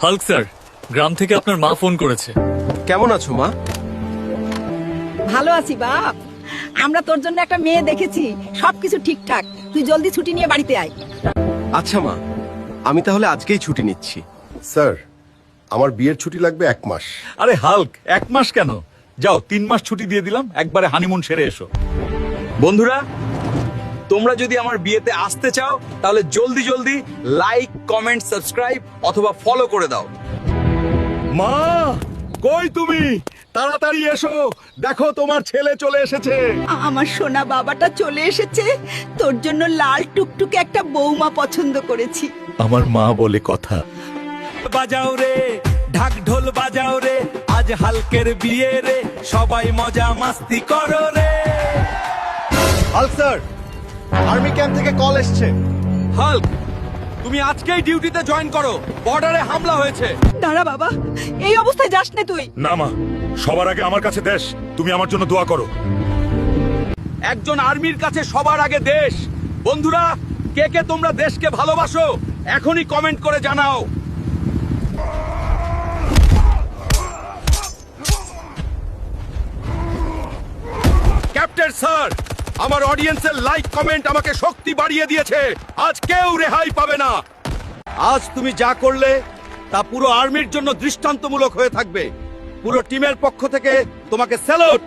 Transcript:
Hulk sir, গ্রাম থেকে আপনার মা ফোন করেছে। কেমন আছো মা? ভালো আছি বাপ। আমরা তোর জন্য একটা মেয়ে দেখেছি, সবকিছু ঠিকঠাক। তুই জলদি ছুটি নিয়ে বাড়িতে আয়। আচ্ছা মা, আমি তাহলে আজকেই ছুটি নিচ্ছি। স্যার, আমার বিয়ের ছুটি লাগবে 1 মাস। আরে হাল্ক, 1 মাস কেন? যাও 3 মাস ছুটি দিয়ে দিলাম, একবারে হানিমুন সেরে এসো। বন্ধুরা, তোমরা যদি আমার বিয়েতে আসতে চাও তাহলে জলদি জলদি লাইক, কমেন্ট, সাবস্ক্রাইব অথবা ফলো করে দাও। মা, কই তুমি? তাড়াতাড়ি এসো, দেখো তোমার ছেলে চলে এসেছে। আমার সোনা বাবাটা চলে এসেছে। তোর জন্য লাল টুকটুকে একটা বৌমা পছন্দ করেছি। আমার মা বলে কথা। বাজাও রে, ঢাক ঢোল বাজাও রে, আজ হালকের বিয়ে রে, সবাই মজা মাস্তি করো রে। হাল্ক স্যার, আর্মি ক্যাম্প থেকে কল এসছে। হাল্ক, তুমি আজকেই ডিউটিতে জয়েন করো, বর্ডারে হামলা হয়েছে। দাঁড়া বাবা, এই অবস্থায় যাস না তুই। না মা, সবার আগে আমার কাছে দেশ, তুমি আমার জন্য দোয়া করো। একজন আর্মির কাছে সবার আগে দেশ। বন্ধুরা, কে কে তোমরা দেশকে ভালোবাসো এখনই কমেন্ট করে জানাও। ক্যাপ্টেন স্যার, আমার অডিয়েন্সের লাইক কমেন্ট আমাকে শক্তি বাড়িয়ে দিয়েছে। আজ কেউ রেহাই পাবে না। আজ তুমি যা করলে তা পুরো আর্মির জন্য দৃষ্টান্তমূলক হয়ে থাকবে। পুরো টিমের পক্ষ থেকে তোমাকে স্যালুট।